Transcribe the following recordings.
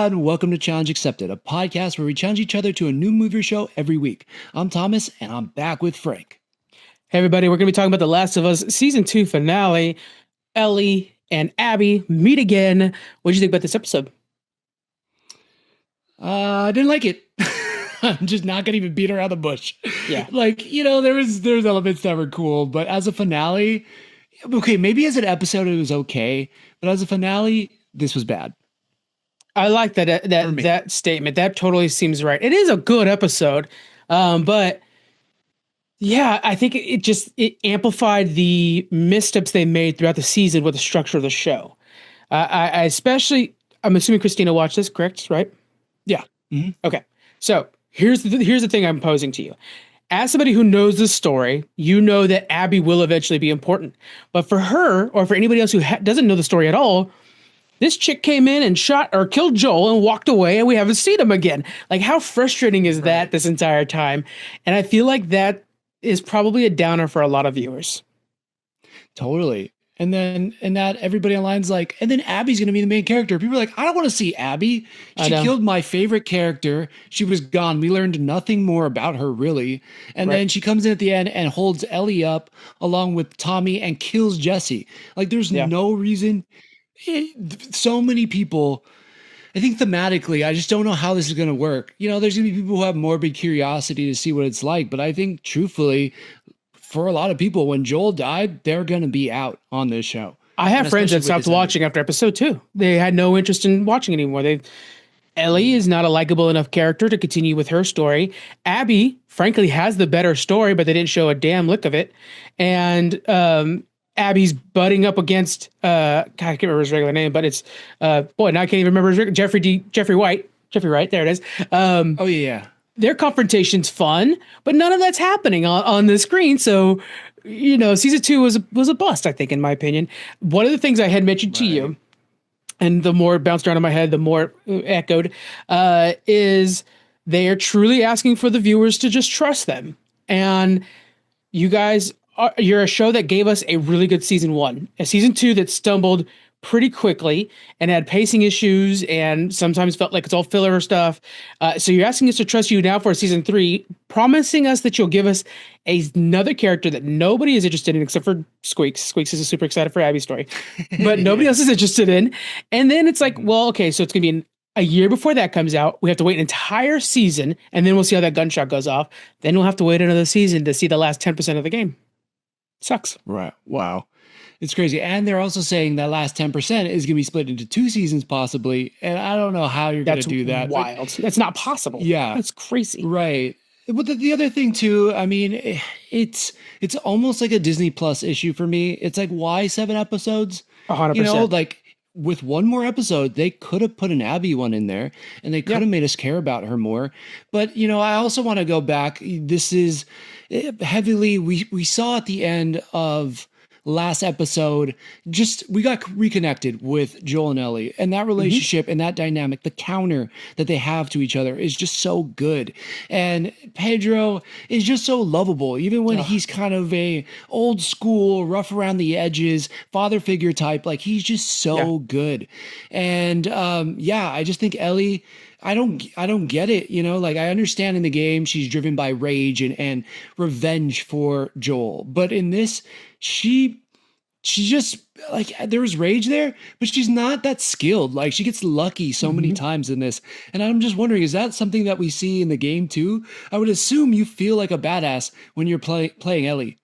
Aloha and welcome to Challenge Accepted, a podcast where we challenge each other to a new movie or show every week. I'm Thomas and I'm back with Frank. Hey everybody, we're going to be talking about The Last of Us Season 2 finale. Ellie and Abby meet again. What did you think about this episode? I didn't like it. I'm just not going to even beat around the bush. Yeah. There's elements that were cool, but as a finale, okay, maybe as an episode it was okay, but as a finale, this was bad. I like that statement. That totally seems right. It is a good episode, but yeah, I think it amplified the missteps they made throughout the season with the structure of the show. I especially, I'm assuming Christina watched this, correct? Right? Yeah. Mm-hmm. Okay. So here's the thing I'm posing to you. As somebody who knows the story, you know that Abby will eventually be important. But for her, or for anybody else who doesn't know the story at all, this chick came in and shot or killed Joel and walked away, and we haven't seen him again. Like, how frustrating is that this entire time? And I feel like that is probably a downer for a lot of viewers. Totally. And that everybody online's like, and then Abby's going to be the main character. People are like, I don't want to see Abby. She killed my favorite character. She was gone. We learned nothing more about her, really. And then she comes in at the end and holds Ellie up along with Tommy and kills Jesse. Like, there's no reason. So many people, I think thematically, I just don't know how this is going to work. You know, there's going to be people who have morbid curiosity to see what it's like. But I think, truthfully, for a lot of people, when Joel died, they're going to be out on this show. I have friends that stopped watching after episode 2. They had no interest in watching anymore. Ellie is not a likable enough character to continue with her story. Abby, frankly, has the better story, but they didn't show a damn lick of it. And Abby's butting up against God, I can't remember his regular name, but it's now I can't even remember his Jeffrey Wright, there it is. Oh yeah. Their confrontation's fun, but none of that's happening on the screen. So, you know, season 2 was a bust, I think, in my opinion. One of the things I had mentioned to you, and the more it bounced around in my head, the more it echoed, is they are truly asking for the viewers to just trust them. And you guys, you're a show that gave us a really good season 1, a season 2 that stumbled pretty quickly and had pacing issues and sometimes felt like it's all filler stuff. So you're asking us to trust you now for season 3, promising us that you'll give us another character that nobody is interested in except for Squeaks. Squeaks is super excited for Abby's story, but nobody else is interested in. And then it's like, well, okay, so it's going to be a year before that comes out. We have to wait an entire season, and then we'll see how that gunshot goes off. Then we'll have to wait another season to see the last 10% of the game. Sucks. Right. Wow. It's crazy. And they're also saying that last 10% is going to be split into 2 seasons possibly. And I don't know how you're going to do that. That's wild. That's not possible. Yeah. That's crazy. Right. But the other thing too, I mean, it's almost like a Disney Plus issue for me. It's like, why 7 episodes? 100%. You know, like with one more episode, they could have put an Abby one in there and they could have made us care about her more. But, you know, I also want to go back. This is heavily, we saw at the end of last episode, we got reconnected with Joel and Ellie, and that relationship and that dynamic, the counter that they have to each other is just so good. And Pedro is just so lovable, even when he's kind of a old school, rough around the edges, father figure type. Like, he's just so good. And I just think Ellie, I don't get it. You know, like, I understand in the game she's driven by rage and revenge for Joel, but in this, she just, like, there was rage there, but she's not that skilled. Like, she gets lucky so many times in this. And I'm just wondering, is that something that we see in the game too? I would assume you feel like a badass when you're playing Ellie.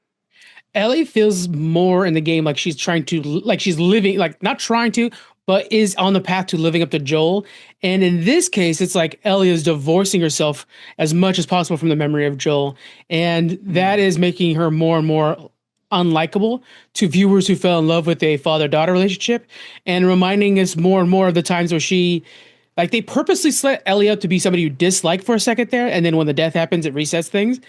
Ellie feels more in the game like she's trying to, like she's living, like not trying to, but is on the path to living up to Joel. And in this case, it's like Ellie is divorcing herself as much as possible from the memory of Joel. And that is making her more and more unlikable to viewers who fell in love with a father-daughter relationship, and reminding us more and more of the times where she, like, they purposely set Ellie up to be somebody you dislike for a second there, and then when the death happens, it resets things.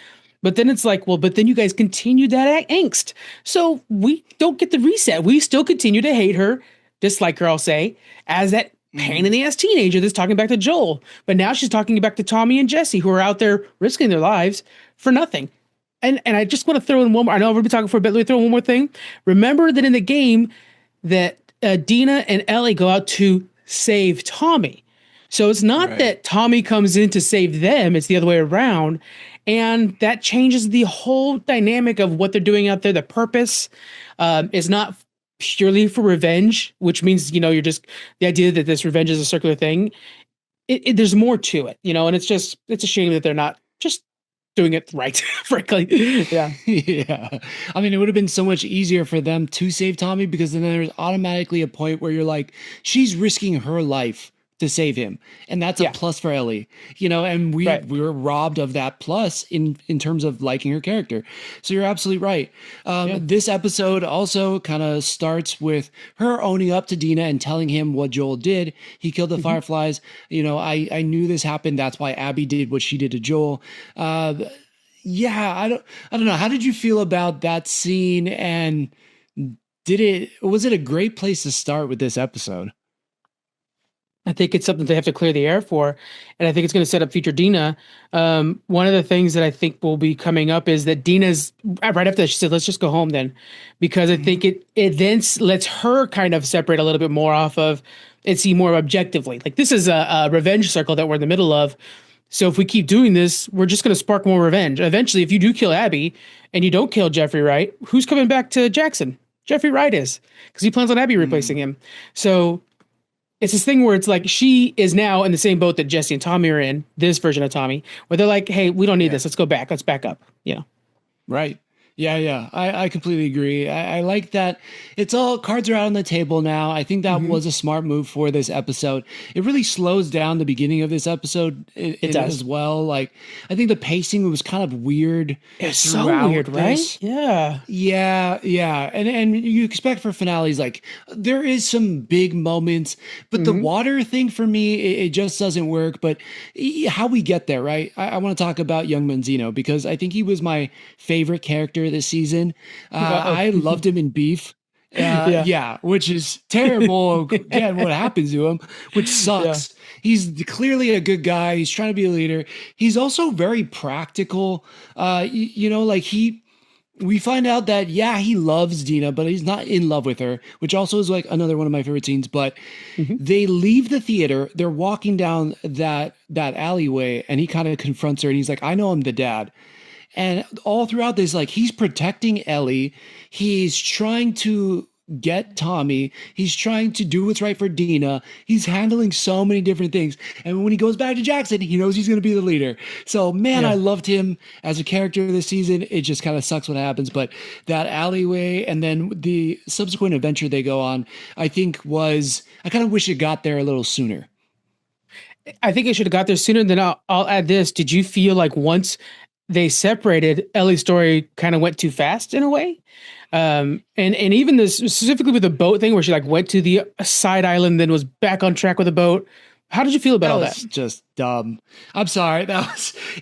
But then it's like, well, but then you guys continue that angst. So we don't get the reset. We still continue to hate her, dislike her, I'll say, as that pain in the ass teenager that's talking back to Joel. But now she's talking back to Tommy and Jesse, who are out there risking their lives for nothing. And I just want to throw in one more. I know we've been talking for a bit. Let me throw in one more thing. Remember that in the game that Dina and Ellie go out to save Tommy. So it's not Right. that Tommy comes in to save them, it's the other way around. And that changes the whole dynamic of what they're doing out there. The purpose is not purely for revenge, which means, you're just the idea that this revenge is a circular thing. There's more to it, and it's a shame that they're not just doing it right, frankly. Yeah. Yeah. I mean, it would have been so much easier for them to save Tommy because then there's automatically a point where you're like, she's risking her life to save him. And that's a Yeah. plus for Ellie, and Right. we were robbed of that plus in terms of liking her character. So you're absolutely right. Yeah. This episode also kind of starts with her owning up to Dina and telling him what Joel did. He killed the Fireflies. I knew this happened. That's why Abby did what she did to Joel. Yeah, I don't know. How did you feel about that scene? And was it a great place to start with this episode? I think it's something they have to clear the air for, and I think it's going to set up future Dina. One of the things that I think will be coming up is that Dina's right after that, she said, "Let's just go home then," because I think it then lets her kind of separate a little bit more off of and see more objectively. Like, this is a revenge circle that we're in the middle of. So if we keep doing this, we're just going to spark more revenge. Eventually, if you do kill Abby and you don't kill Jeffrey Wright, who's coming back to Jackson? Jeffrey Wright is, because he plans on Abby replacing him. So it's this thing where it's like she is now in the same boat that Jesse and Tommy are in, this version of Tommy, where they're like, hey, we don't need this. Let's go back. Let's back up. Right. Yeah. I completely agree. I like that it's all cards are out on the table now. I think that was a smart move for this episode. It really slows down the beginning of this episode it does. as well. Like, I think the pacing was kind of weird. It's so throughout weird, right? this. Yeah. Yeah. And you expect for finales, like, there is some big moments, but the water thing for me, it just doesn't work. But how we get there, right? I want to talk about young Manzino because I think he was my favorite character this season. I loved him in Beef. Which is terrible. Again, what happens to him, which sucks. He's clearly a good guy. He's trying to be a leader. He's also very practical. We find out that, he loves Dina, but he's not in love with her, which also is like another one of my favorite scenes. But they leave the theater. They're walking down that alleyway, and he kind of confronts her, and he's like, I know I'm the dad. And all throughout this, like, he's protecting Ellie. He's trying to get Tommy. He's trying to do what's right for Dina. He's handling so many different things. And when he goes back to Jackson, he knows he's going to be the leader. So, man, I loved him as a character this season. It just kind of sucks when it happens. But that alleyway and then the subsequent adventure they go on, I think I kind of wish it got there a little sooner. I think it should have got there sooner. Then I'll add this. Did you feel like once they separated, Ellie's story kind of went too fast in a way? And even this specifically with the boat thing where she like went to the side island, then was back on track with the boat. How did you feel about all that? Just dumb. I'm sorry.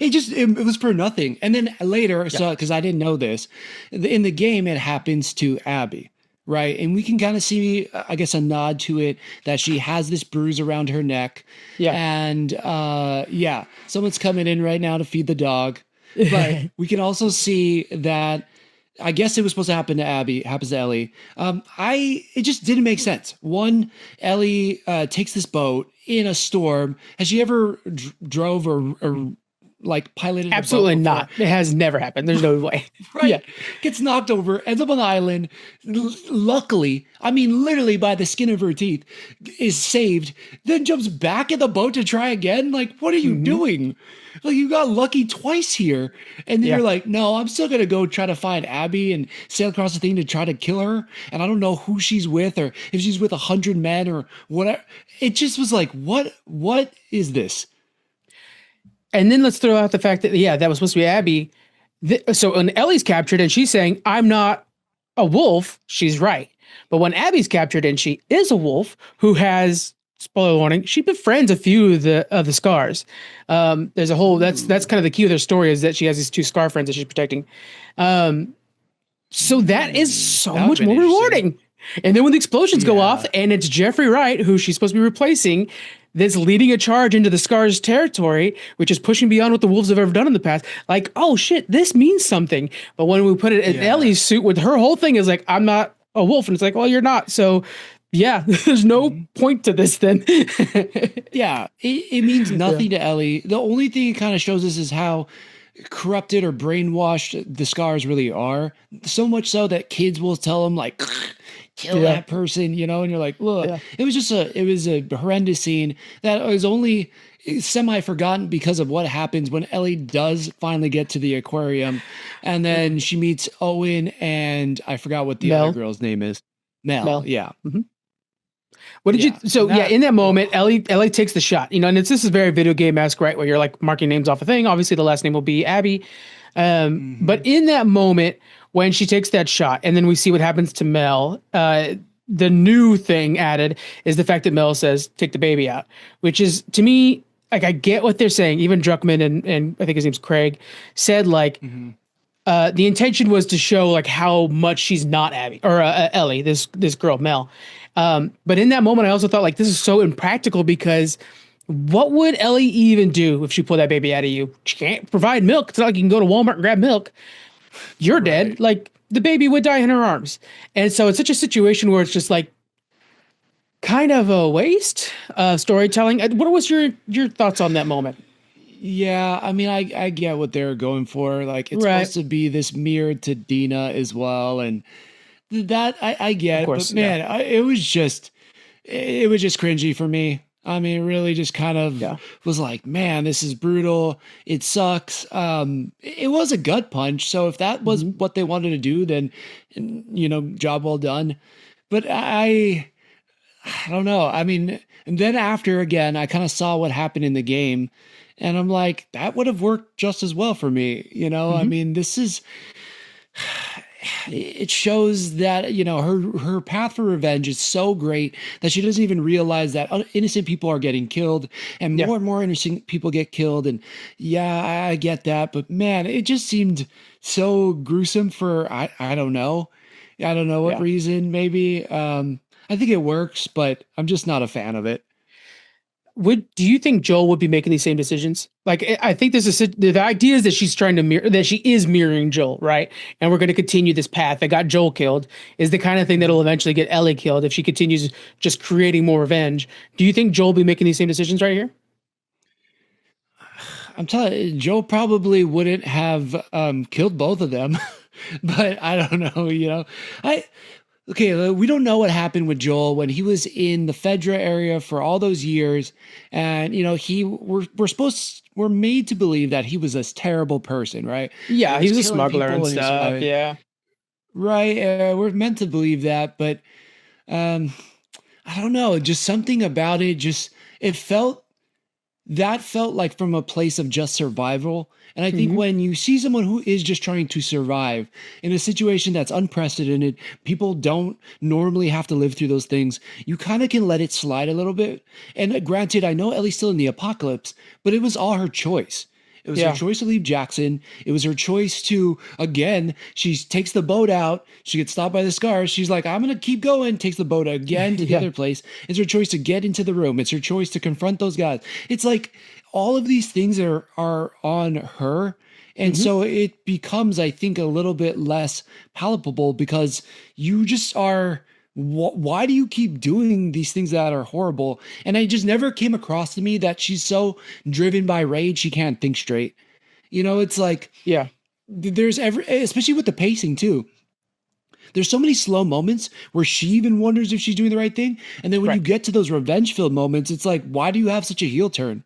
It was for nothing. And then later, so because I didn't know this, in the game, it happens to Abby. Right. And we can kind of see, I guess, a nod to it that she has this bruise around her neck. Yeah. And someone's coming in right now to feed the dog. But we can also see that I guess it was supposed to happen to Abby, happens to Ellie. It just didn't make sense. One, Ellie takes this boat in a storm. Has she ever drove or like piloted? Absolutely not. It has never happened. There's no way. Right. Yeah. Gets knocked over, ends up on the island. Luckily, I mean, literally by the skin of her teeth, is saved. Then jumps back in the boat to try again. Like, what are you doing? Like, you got lucky twice here. And then you're like, no, I'm still going to go try to find Abby and sail across the thing to try to kill her. And I don't know who she's with or if she's with 100 men or whatever. It just was like, what is this? And then let's throw out the fact that, that was supposed to be Abby. So when Ellie's captured and she's saying, I'm not a wolf, she's right. But when Abby's captured and she is a wolf who has, spoiler warning, she befriends a few of the scars. There's a whole, that's kind of the key of their story is that she has these two scar friends that she's protecting. So that is so much more rewarding. And then when the explosions go off and it's Jeffrey Wright, who she's supposed to be replacing, that's leading a charge into the Scars territory, which is pushing beyond what the Wolves have ever done in the past. Like, oh shit, this means something. But when we put it in Ellie's suit with her whole thing is like, I'm not a wolf. And it's like, well, you're not. So Yeah, there's no point to this then. Yeah, it means Yeah. nothing to Ellie. The only thing it kind of shows us is how corrupted or brainwashed the scars really are. So much so that kids will tell them like, kill Yeah. that person, and you're like, look, Yeah. it was a horrendous scene that was only semi forgotten because of what happens when Ellie does finally get to the aquarium, and then she meets Owen and I forgot what the other Mel. girl's name is. Mel, Mel. yeah, Mhm. What did you? yeah, So and yeah, in that oh, moment, Ellie takes the shot. And this is very video game-esque, right? Where you're like marking names off a thing. Obviously, the last name will be Abby. But mhm, in that moment, when she takes that shot, and then we see what happens to Mel. The new thing added is the fact that Mel says, "Take the baby out," which is to me like I get what they're saying. Even Druckmann and I think his name's Craig said like mhm. the intention was to show like how much she's not Abby or Ellie, this girl Mel. But in that moment, I also thought like this is so impractical because what would Ellie even do if she pulled that baby out of you? She can't provide milk. It's not like you can go to Walmart and grab milk. You're dead. Right. Like the baby would die in her arms. And so it's such a situation where it's just like kind of a waste of storytelling. What was your thoughts on that moment? Yeah, I mean, I get what they're going for. Like, it's Right. supposed to be this mirror to Dina as well, and that I Of get it. But course. Yeah. man, it was just cringy for me. I mean, it really just kind of Yeah. was like, man, this is brutal. It sucks. It was a gut punch. So if that was Hmm. what they wanted to do, then job well done. But I don't know. I mean, and then after again, I kind of saw what happened in the game, and I'm like, that would have worked just as well for me. I Hmm. mean, this is it shows that her path for revenge is so great that she doesn't even realize that innocent people are getting killed and Yeah. more innocent people get killed. And yeah, I get that, but man, it just seemed so gruesome for I don't know what Yeah. reason. Maybe I think it works, but I'm just not a fan of it. Do you think Joel would be making these same decisions? Like, I think the idea is that she's trying to mirror that she is mirroring Joel, right? And we're going to continue this path that got Joel killed is the kind of thing that'll Mhm. eventually get Ellie killed if she continues just creating more revenge. Do you think Joel will be making these same decisions right here? I'm telling you, Joe probably wouldn't have killed both of them, but I don't know. I Okay, we don't know what happened with Joel when he was in the Fedra area for all those years, and we're made to believe that he was this terrible person, right? That he Yeah, he was was a killing smuggler and people and he was stuff. surviving, Yeah. right? We're meant to believe that, but um, I don't know, just something about it, just it felt that felt like from a place of just survival. And I think Hmm. when you see someone who is just trying to survive in a situation that's unprecedented, people don't normally have to live through those things, you kind of can let it slide a little bit. And granted, I know Ellie's still in the apocalypse, but it was all her choice. It was her Yeah. choice to leave Jackson. It was her choice to, again, she takes the boat out. She gets stopped by the scars. She's like, I'm going to keep going. Takes the boat again to the Yeah. other place. It's her choice to get into the room. It's her choice to confront those guys. It's like all of these things are on her. And Hmm. so it becomes, I think, a little bit less palpable because you just are. Why do you keep doing these things that are horrible? And it just never came across to me that she's so driven by rage she can't think straight. It's like Yeah. there's especially with the pacing too. There's so many slow moments where she even wonders if she's doing the right thing. And then when you Right. get to those revenge filled moments, it's like, why do you have such a heel turn?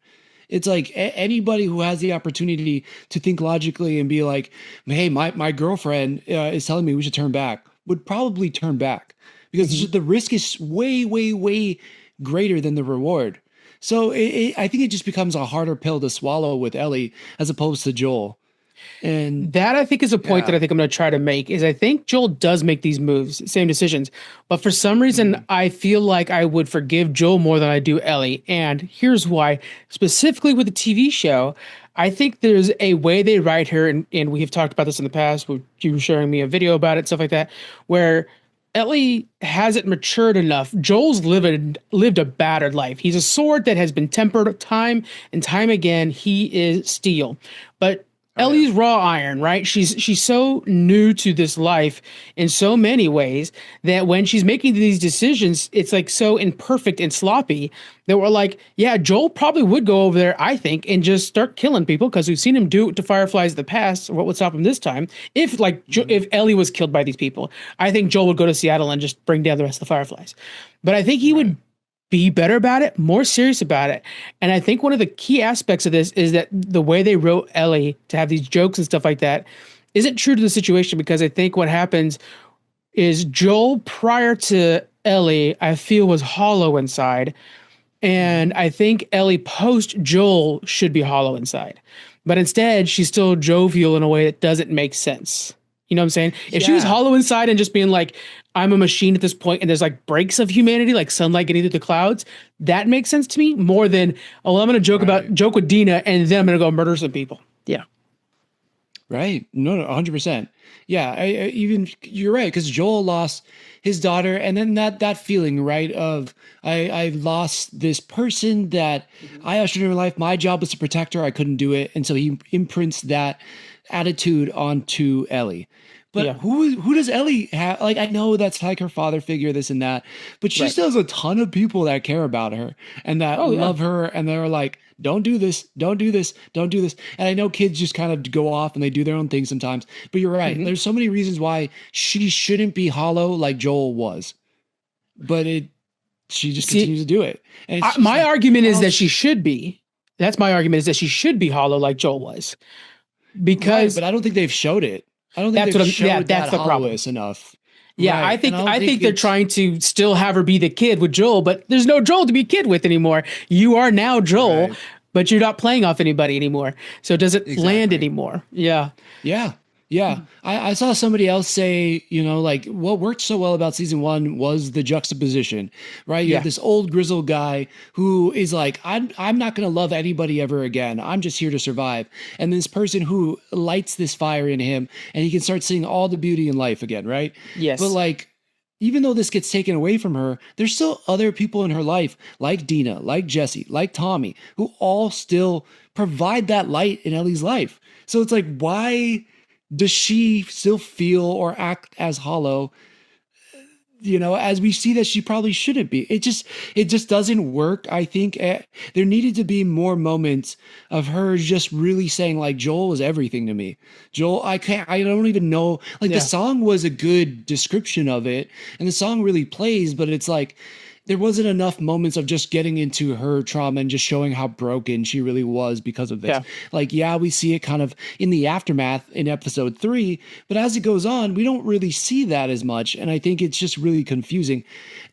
It's like anybody who has the opportunity to think logically and be like, hey, my girlfriend is telling me we should turn back would probably turn back Hmm. because the risk is way, way, way greater than the reward. So I think it just becomes a harder pill to swallow with Ellie as opposed to Joel. And That I think is a point that yeah. I think I'm going to try to make is I think Joel does make these moves, same decisions, but for some reason Mhm. I feel like I would forgive Joel more than I do Ellie, and here's why. Specifically with the TV show, I think there's a way they write her, and we have talked about this in the past. You were sharing me a video about it, stuff like that, where Ellie hasn't matured enough. Joel's lived a battered life. He's a sword that has been tempered time and time again. He is steel, but Ellie's raw iron, right? She's so new to this life in so many ways that when she's making these decisions, it's like so imperfect and sloppy that we're like, yeah, Joel probably would go over there, I think, and just start killing people because we've seen him do it to Fireflies in the past. What would stop him this time? If if Ellie was killed by these people, I think Joel would go to Seattle and just bring down the rest of the Fireflies. But I think he would be better about it, more serious about it. And I think one of the key aspects of this is that the way they wrote Ellie to have these jokes and stuff like that isn't true to the situation, because I think what happens is Joel prior to Ellie, I feel, was hollow inside. And I think Ellie post Joel should be hollow inside. But instead, she's still jovial in a way that doesn't make sense. You know what I'm saying? If she was hollow inside and just being like, I'm a machine at this point, and there's like breaks of humanity, like sunlight getting through the clouds, that makes sense to me more than, oh, well, I'm going to joke with Dina and then I'm going to go murder some people. Yeah. Right. No, 100%. Yeah. I even you're right. Cause Joel lost his daughter, and then that feeling, right, of I lost this person that I ushered in her life. My job was to protect her. I couldn't do it. And so he imprints that attitude onto Ellie. But who does Ellie have? Like, I know that's like her father figure, this and that, but she still has a ton of people that care about her and that love her, and they're like, don't do this, don't do this, don't do this. And I know kids just kind of go off and they do their own thing sometimes, but you're right. There's so many reasons why she shouldn't be hollow like Joel was, but she just continues to do it. And my argument is that she should be. That's my argument, is that she should be hollow like Joel was, because but I don't think they've showed it. I don't think that's the problem enough. Yeah, I think they're trying to still have her be the kid with Joel, but there's no Joel to be kid with anymore. You are now Joel, but you're not playing off anybody anymore. So does it land anymore? Yeah. Yeah. Yeah. I saw somebody else say, like, what worked so well about season 1 was the juxtaposition, right? You have this old grizzled guy who is like, I'm not going to love anybody ever again. I'm just here to survive. And this person who lights this fire in him, and he can start seeing all the beauty in life again, right? Yes. But like, even though this gets taken away from her, there's still other people in her life, like Dina, like Jesse, like Tommy, who all still provide that light in Ellie's life. So it's like, why does she still feel or act as hollow, as we see that she probably shouldn't be? It just doesn't work. I think there needed to be more moments of her just really saying, like, Joel is everything to me. Joel, I don't even know. Like, the song was a good description of it, and the song really plays, but it's like, there wasn't enough moments of just getting into her trauma and just showing how broken she really was because of this. Yeah. Like, we see it kind of in the aftermath in episode 3, but as it goes on, we don't really see that as much. And I think it's just really confusing.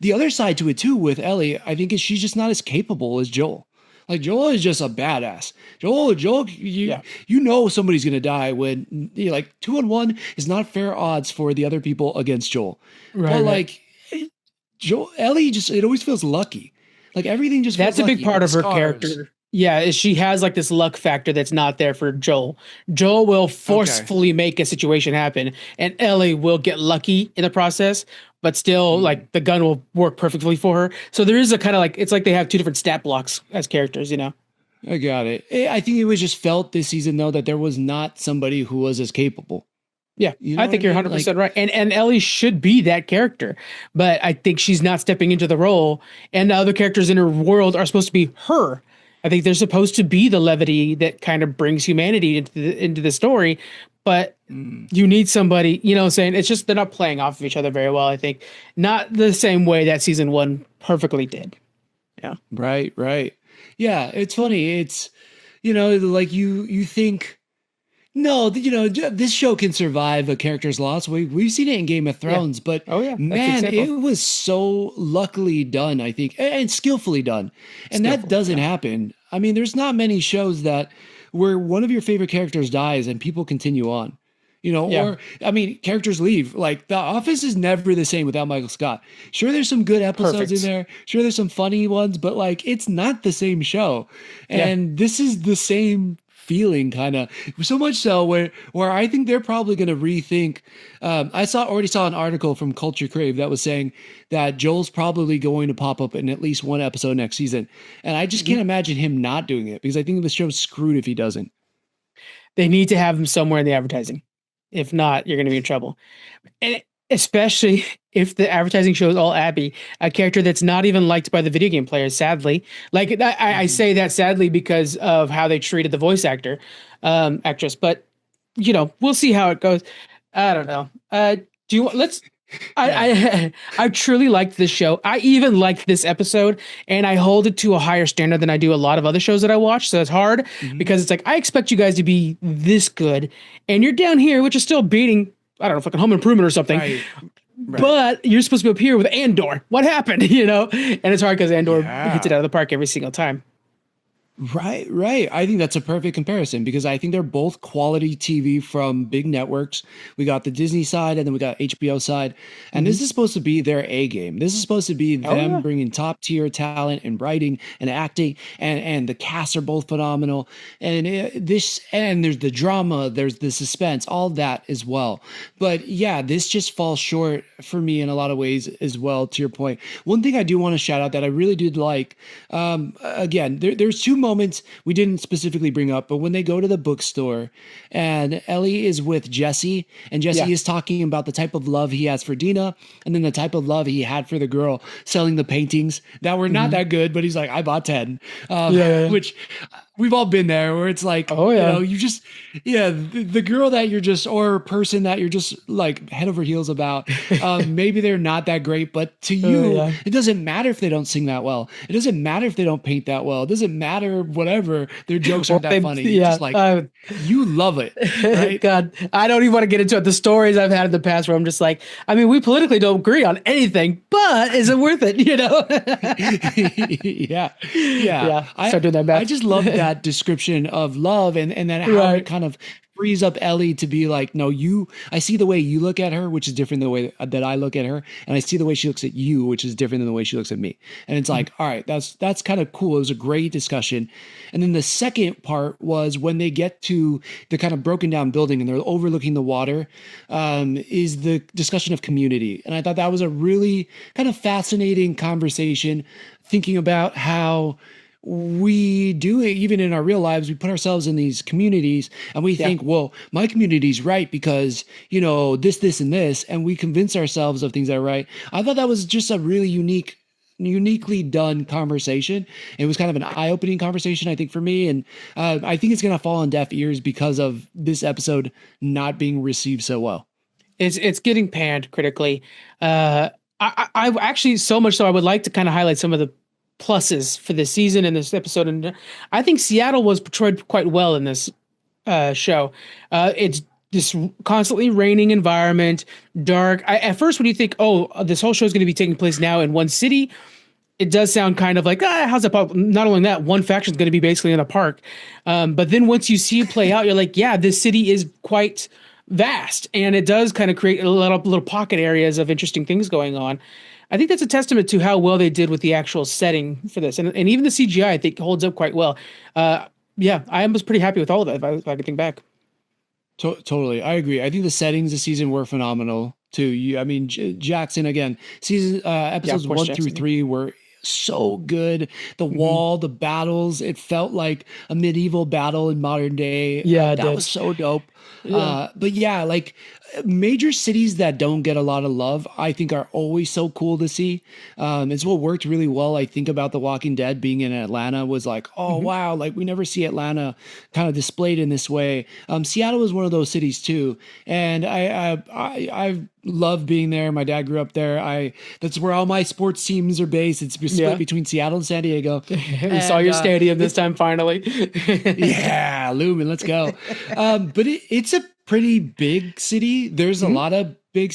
The other side to it too with Ellie, I think, is she's just not as capable as Joel. Like, Joel is just a badass. Joel, you know somebody's going to die when, like, 2-on-1 is not fair odds for the other people against Joel. Right. But like, Ellie it always feels lucky. Like, everything just feels lucky. That's a big part of her character. Yeah, is she has like this luck factor that's not there for Joel. Joel will forcefully make a situation happen, and Ellie will get lucky in the process, but still like the gun will work perfectly for her. So there is a kind of like, it's like they have two different stat blocks as characters, I got it. I think it was just felt this season though that there was not somebody who was as capable. Yeah, I think you're 100% right. And Ellie should be that character, but I think she's not stepping into the role, and the other characters in her world are supposed to be her. I think they're supposed to be the levity that kind of brings humanity into the story, but you need somebody, saying it's just they're not playing off of each other very well, I think. Not the same way that season 1 perfectly did. Yeah. Right. Yeah, it's funny. It's, like you think, no, this show can survive a character's loss. We've seen it in Game of Thrones, but man, it was so luckily done, I think, and skillfully done. And that doesn't happen. I mean, there's not many shows where one of your favorite characters dies and people continue on. Or, I mean, characters leave. Like, The Office is never the same without Michael Scott. Sure, there's some good episodes in there. Sure, there's some funny ones, but like, it's not the same show. And this is the same feeling, kind of, so much so where I think they're probably going to rethink. I already saw an article from Culture Crave that was saying that Joel's probably going to pop up in at least one episode next season, and I just can't imagine him not doing it, because I think the show's screwed if he doesn't. They need to have him somewhere in the advertising. If not, you're going to be in trouble. And especially if the advertising shows all Abby, a character that's not even liked by the video game players, sadly. Like I say that sadly because of how they treated the voice actress. But we'll see how it goes. I don't know. Do you let's I truly liked this show. I even liked this episode, and I hold it to a higher standard than I do a lot of other shows that I watch. So it's hard because it's like I expect you guys to be this good, and you're down here, which is still beating, I don't know, fucking Home Improvement or something. Right. But you're supposed to be up here with Andor. What happened? And it's hard because Andor hits it out of the park every single time. Right. I think that's a perfect comparison because I think they're both quality TV from big networks. We got the Disney side and then we got HBO side. And this is supposed to be their A game. This is supposed to be them bringing top tier talent and writing and acting, and the casts are both phenomenal. And there's the drama, there's the suspense, all that as well. But yeah, this just falls short for me in a lot of ways as well, to your point. One thing I do want to shout out that I really did like, again, there's two moments we didn't specifically bring up, but when they go to the bookstore and Ellie is with Jesse, and Jesse is talking about the type of love he has for Dina, and then the type of love he had for the girl selling the paintings that were not that good, but he's like, I bought 10, which we've all been there where it's like, the girl that you're just, or person that you're just like head over heels about, maybe they're not that great, but to you, it doesn't matter if they don't sing that well. It doesn't matter if they don't paint that well. It doesn't matter whatever, their jokes aren't that funny. It's just like, you love it, right? God, I don't even want to get into it. The stories I've had in the past where I'm just like, I mean, we politically don't agree on anything, but is it worth it? Yeah. Start doing that math. I just love that description of love and then how it kind of frees up Ellie to be like, no, I see the way you look at her, which is different than the way that I look at her. And I see the way she looks at you, which is different than the way she looks at me. And it's like, all right, that's kind of cool. It was a great discussion. And then the second part was when they get to the kind of broken down building and they're overlooking the water, is the discussion of community. And I thought that was a really kind of fascinating conversation, thinking about how we do it even in our real lives. We put ourselves in these communities and we think, well, my community's right because, this and this, and we convince ourselves of things that are right. I thought that was just a really uniquely done conversation. It was kind of an eye-opening conversation, I think, for me. And I think it's going to fall on deaf ears because of this episode not being received so well. It's getting panned critically. I actually, so much so I would like to kind of highlight some of the pluses for this season and this episode. And I think Seattle was portrayed quite well in this show. It's this constantly raining environment, dark. At first, when you think, this whole show is going to be taking place now in one city, it does sound kind of like, how's that possible? Not only that, one faction is going to be basically in a park. But then once you see it play out, you're like, yeah, this city is quite vast. And it does kind of create a little pocket areas of interesting things going on. I think that's a testament to how well they did with the actual setting for this. And even the CGI, I think, holds up quite well. I was pretty happy with all of that, if I could think back. Totally. I agree. I think the settings this season were phenomenal, too. I mean, Jackson, again, episodes 1 through 3 were so good. The wall, the battles, it felt like a medieval battle in modern day. That was so dope. But like major cities that don't get a lot of love, I think are always so cool to see. It's what worked really well. I think about The Walking Dead being in Atlanta was like, wow, like we never see Atlanta kind of displayed in this way. Seattle was one of those cities too. And I love being there. My dad grew up there. That's where all my sports teams are based. It's split between Seattle and San Diego. We saw your stadium this time finally. Lumen, let's go. But it's a pretty big city. There's a lot of big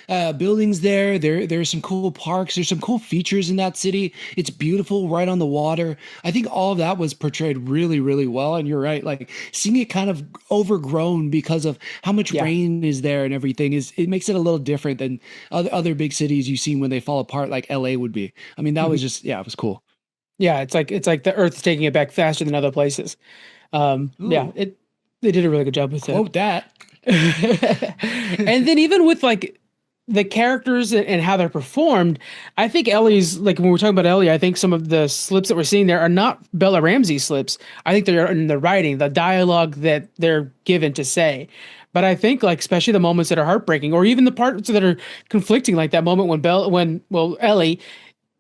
buildings there. There's some cool parks. There's some cool features in that city. It's beautiful, right on the water. I think all of that was portrayed really, really well. And you're right, like seeing it kind of overgrown because of how much rain is there and everything it makes it a little different than other big cities you've seen when they fall apart, like LA would be. I mean, that was just, it was cool. Yeah, it's like the Earth's taking it back faster than other places. They did a really good job with it. Quote that. And then even with like the characters and how they're performed, I think Ellie's like when we're talking about Ellie, I think some of the slips that we're seeing there are not Bella Ramsey slips. I think they're in the writing, the dialogue that they're given to say. But I think like especially the moments that are heartbreaking, or even the parts that are conflicting, like that moment when Ellie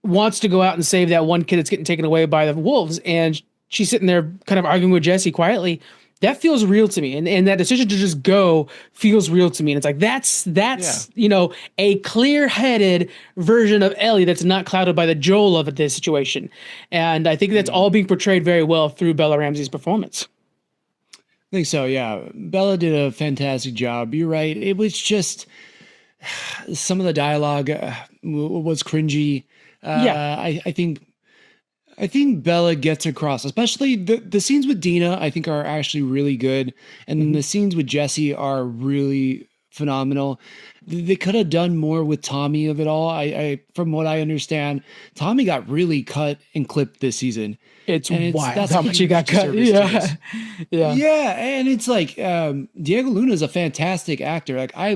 wants to go out and save that one kid that's getting taken away by the wolves, and she's sitting there kind of arguing with Jesse quietly. That feels real to me, and that decision to just go feels real to me. And it's like Yeah. a clear-headed version of Ellie that's not clouded by the Joel of this situation. And I think that's all being portrayed very well through Bella Ramsey's performance. I think so. Yeah. Bella did a fantastic job. You're right. It was just some of the dialogue was cringy. Yeah. I think Bella gets across, especially the scenes with Dina, I think are actually really good. And then the scenes with Jesse are really phenomenal. They could have done more with Tommy of it all. From what I understand, Tommy got really cut and clipped this season. It's And wild that's how a much he huge got cut. disservice to Yeah. this. Yeah. Yeah, and it's like Diego Luna is a fantastic actor. Like I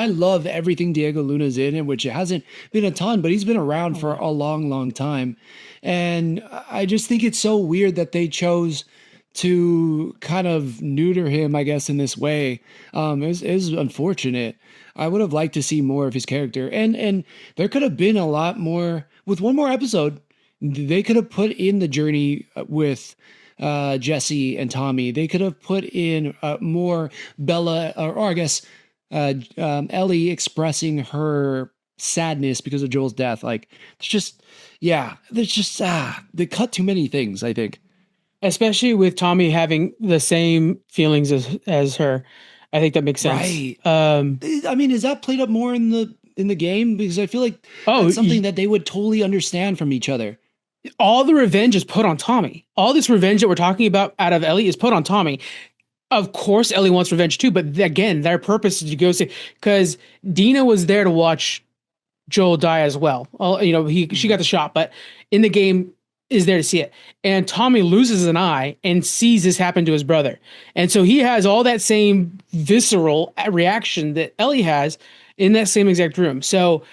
love everything Diego Luna's in, and which it hasn't been a ton, but he's been around for a long, long time. And I just think it's so weird that they chose to kind of neuter him, I guess, in this way. Is unfortunate. I would have liked to see more of his character, and there could have been a lot more with one more episode. They could have put in the journey with Jesse and Tommy. They could have put in more Bella, or I guess Ellie expressing her sadness because of Joel's death. Like, it's just, yeah, there's just they cut too many things, I think. Especially with Tommy having the same feelings as her. I think that makes sense. Right. I mean, is that played up more in the game? Because I feel like Oh, that's something that they would totally understand from each other. all the revenge is put on Tommy. All this revenge that we're talking about out of Ellie is put on Tommy. Of course, Ellie wants revenge too, but again, their purpose is to go see because Dina was there to watch Joel die as well. She got the shot, but in the game is there to see it. And Tommy loses an eye and sees this happen to his brother, and so he has all that same visceral reaction that Ellie has in that same exact room. So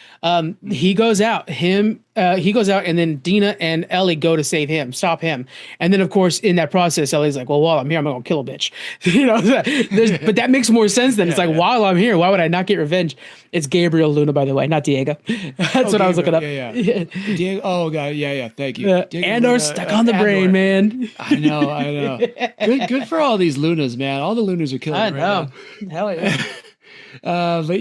he goes out. He goes out, and then Dina and Ellie go to save him, stop him. And then, of course, in that process, Ellie's like, "Well, while I'm here, I'm gonna kill a bitch." But that makes more sense than it's like, while I'm here, why would I not get revenge? It's Gabriel Luna, by the way, not Diego. That's what I was looking up. Yeah. Diego, oh god, yeah. Thank you. Diego Andor Luna, stuck on the brain, man. I know. Good for all these Lunas, man. All the Lunas are killing I it right know. now. Hell yeah. But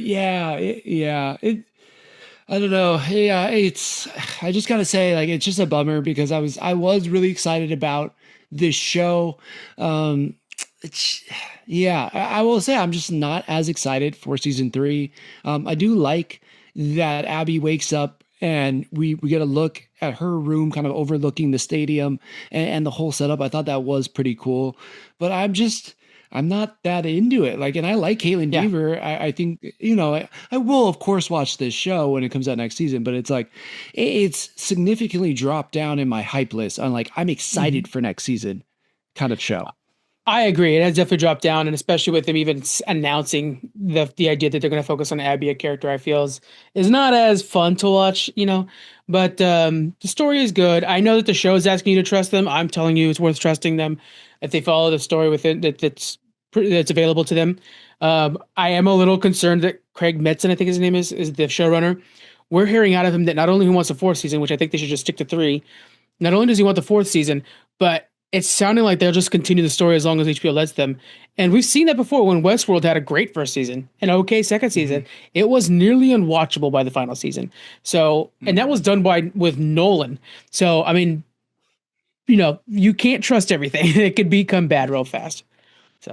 I don't know. Yeah, I just gotta say, like, it's just a bummer because I was really excited about this show. I will say I'm just not as excited for season 3. I do like that Abby wakes up and we get a look at her room kind of overlooking the stadium and the whole setup. I thought that was pretty cool, but I'm not that into it. Like, and I like Caitlin Deaver. I think, I will of course watch this show when it comes out next season, but it's like, it's significantly dropped down in my hype list on like, I'm excited for next season kind of show. I agree. It has definitely dropped down, and especially with them even announcing the idea that they're going to focus on Abby, a character I feel is not as fun to watch, But the story is good. I know that the show is asking you to trust them. I'm telling you, it's worth trusting them if they follow the story with it that's available to them. I am a little concerned that Craig Metzen, I think his name is the showrunner. We're hearing out of him that not only he wants a 4th season, which I think they should just stick to 3. Not only does he want the 4th season, but it's sounding like they'll just continue the story as long as HBO lets them. And we've seen that before when Westworld had a great 1st season, an okay 2nd season. It was nearly unwatchable by the final season. So, and that was done with Nolan. So, I mean, you can't trust everything. It could become bad real fast. So.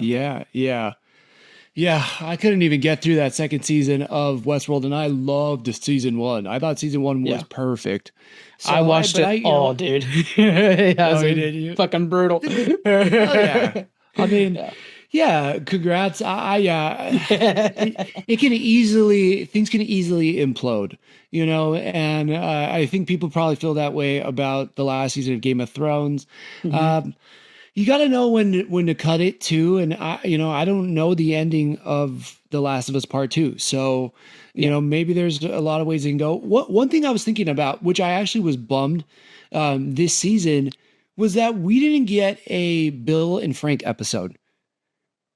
Yeah, I couldn't even get through that 2nd season of Westworld, and I loved season 1. I thought season 1 was perfect. So I watched it all, dude. Did you? Fucking brutal. Yeah. I mean, congrats. Things can easily implode, and I think people probably feel that way about the last season of Game of Thrones. You got to know when to cut it too. And I don't know the ending of The Last of Us Part 2. So, you Yeah. know, maybe there's a lot of ways you can go. One thing I was thinking about, which I actually was bummed this season, was that we didn't get a Bill and Frank episode.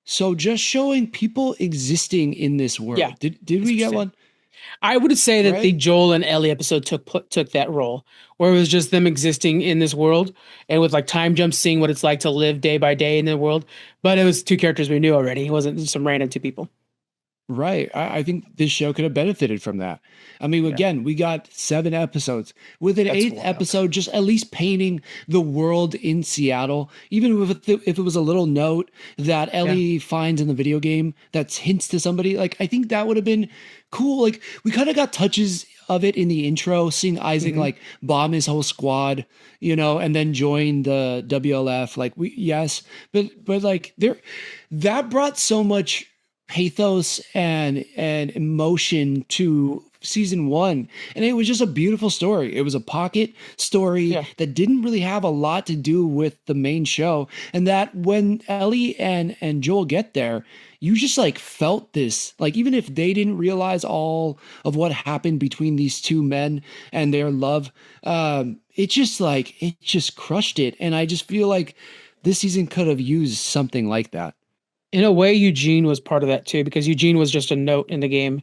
So just showing people existing in this Yeah. world. Did That's we get interesting. one? I would say that the Right? Joel and Ellie episode took that role, where it was just them existing in this world and with like time jumps, seeing what it's like to live day by day in the world. But it was two characters we knew already. It wasn't just some random two people. Right. I think this show could have benefited from that. I mean, Yeah, again, we got 7 episodes with an that's eighth wild. episode, just at least painting the world in Seattle, even if it was a little note that Yeah. Ellie finds in the video game that hints to somebody. Like, I think that would have been cool. Like, we kind of got touches of it in the intro, seeing Isaac Hmm. like bomb his whole squad, you know, and then join the WLF. Like, yes, but like there, that brought so much pathos and emotion to season 1, and it was just a beautiful story. It was a pocket story Yeah. that didn't really have a lot to do with the main show, and that when Ellie and Joel get there, you just like felt this, like, even if they didn't realize all of what happened between these two men and their love, it just like it just crushed it. And I just feel like this season could have used something like that. In a way, Eugene was part of that too, because Eugene was just a note in the game,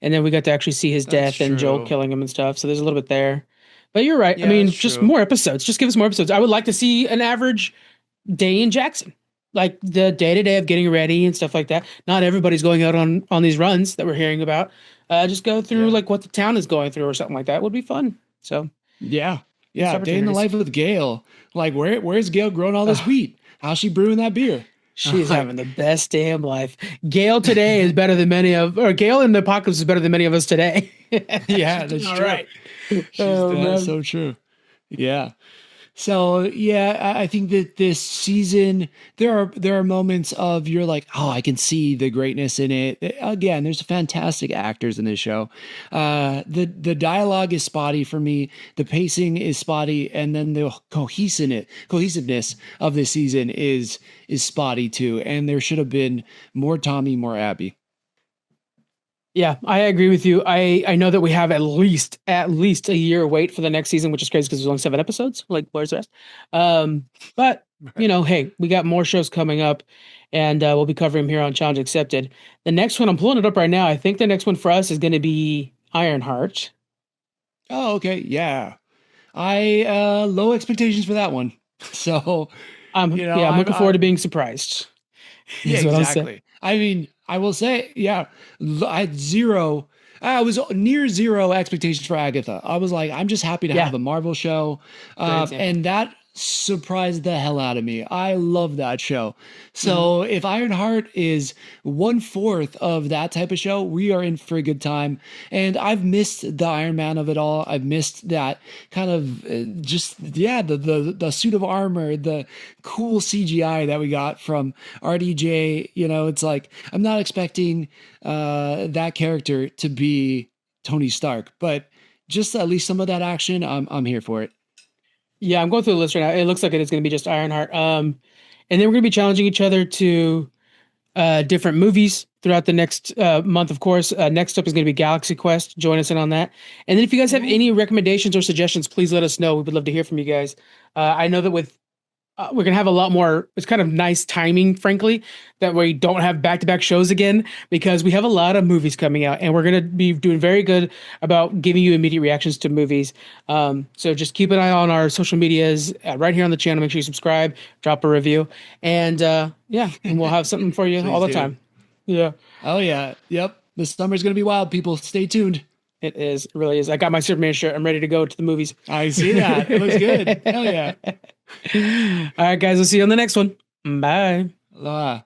and then we got to actually see his That's death and Joel true. killing him and stuff. So there's a little bit there. But you're right. I Yeah, mean, that's just true. more episodes. Just give us more episodes. I would like to see an average day in Jackson, like the day to day of getting ready and stuff like that. Not everybody's going out on these runs that we're hearing about. Just go through Yeah. like what the town is going through or something like that would be fun. So Yeah. missed Yeah. Day in the opportunities. life with Gail. Like, where's Gail growing all this wheat? How's she brewing that beer? She's Like, having the best damn life. Gail today is better than many of, or Gail in the apocalypse is better than many of us today. yeah, She's doing that's all true. right. Oh That's man. so true. Yeah. So yeah, I think that this season there are moments of you're like, oh, I can see the greatness in it. Again, there's fantastic actors in this show. The dialogue is spotty for me. The pacing is spotty, and then the cohesiveness of this season is spotty too. And there should have been more Tommy, more Abby. Yeah, I agree with you. I know that we have at least a year wait for the next season, which is crazy because there's only 7 episodes. Like, where's the rest? But hey, we got more shows coming up, and we'll be covering them here on Challenge Accepted. The next one, I'm pulling it up right now. I think the next one for us is going to be Ironheart. Oh, okay, yeah. I low expectations for that one. So I'm looking forward to being surprised. yeah, Is what I'm saying. exactly. I mean, I will say, yeah, I had zero. I was near zero expectations for Agatha. I was like, I'm just happy to Yeah, have a Marvel show, great example. and that surprised the hell out of me. I love that show. Mhm. So if Ironheart is 1/4 of that type of show, we are in for a good time. And I've missed the Iron Man of it all. I've missed that kind of just yeah, the suit of armor, the cool CGI that we got from RDJ. You know, it's like I'm not expecting that character to be Tony Stark, but just at least some of that action, I'm here for it. Yeah, I'm going through the list right now. It looks like it is going to be just Ironheart. And then we're going to be challenging each other to different movies throughout the next month, of course. Next up is going to be Galaxy Quest. Join us in on that. And then if you guys have any recommendations or suggestions, please let us know. We would love to hear from you guys. I know that with we're gonna have a lot more. It's kind of nice timing, frankly, that we don't have back-to-back shows again because we have a lot of movies coming out, and we're gonna be doing very good about giving you immediate reactions to movies. So just keep an eye on our social medias right here on the channel. Make sure you subscribe, drop a review, and and we'll have something for you all Please the do. time. Yeah, Oh yeah. Yep. This summer's gonna be wild, people. Stay tuned. it is. It really is. I got my Superman shirt. I'm ready to go to the movies. I see that. It looks good. Hell yeah. All right, guys. We'll see you on the next one. Bye. Aloha.